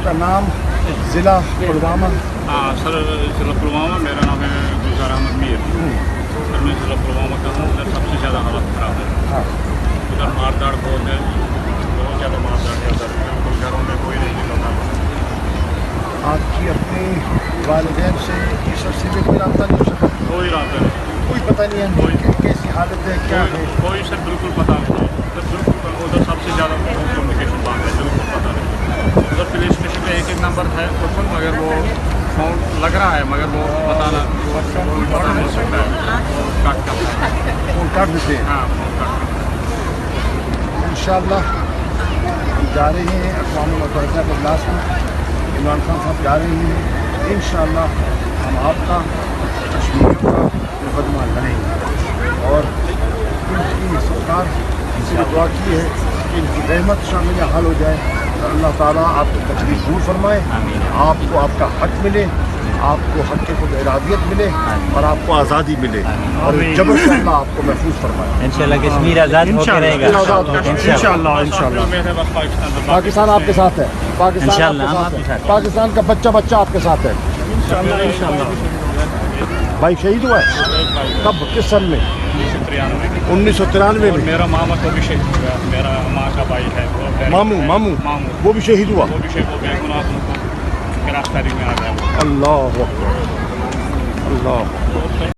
आपका नाम, ज़िला पुलवामा? हाँ सर, ज़िला पुलवामा, मेरा नाम है गुलजार अहमद मीर। सर मैं ज़िला पुलवामा का हूँ। उधर सबसे ज़्यादा हालत ख़राब है। हाँ, उधर मारदाड़ बहुत है, बहुत ज़्यादा मारदाड़ है उधर। बिल्कुल घरों में कोई नहीं निकलता। आपकी अपने वालिदैन से इस अरसे में कोई रब्ता नहीं हो सका? कोई रास्ता नहीं, कोई पता नहीं है कि कैसी हालत है, क्या है? कोई सर बिल्कुल पता नहीं। सर बिल्कुल उधर सबसे ज़्यादा कम्युनिकेशन बंद है, बिल्कुल पता नहीं। उधर पुलिस स्टेशन पे एक नंबर है ओपन, मगर वो फोन लग रहा है, मगर वो बताना पता नहीं सकता है। काट करता है, फोन काट देते हैं। हाँ फोन काट करता है। इंशाअल्लाह हम जा रहे हैं अक़वाम मुत्तहिदा के इजलास में, इमरान खान साहब जा रहे हैं। इंशाअल्लाह हम आपका कश्मीर का मुकदमा लड़ेंगे और इनकी सरकार से दुआ की है कि इनकी रहमत शामिल हाल हो जाए और अल्लाह ताला आपको तकलीफ दूर फरमाए, आपको आपका हक मिले, आपको हक के खुद इरादियत मिले और आपको आज़ादी मिले और जबर से अल्लाह आपको महफूज फरमाए। इंशाल्लाह कश्मीर आज़ाद होकर रहेगा। इंशाअल्लाह पाकिस्तान आपके साथ है, पाकिस्तान इंशाअल्लाह आपके हम साथ आपके है, साथ हैं। पाकिस्तान का बच्चा बच्चा आपके साथ है। इंशाअल्लाह। भाई शहीद हुआ है कब, किस सन में? 1993 और में। मेरा मामा को भी शहीद हुआ, मेरा माँ का भाई है वो मामू मामू मामू वो भी शहीद हुआ। वो भी शहीद हो गया, गुनाह गिरफ्तारी में आ गया। अल्लाह अकबर, अल्लाह।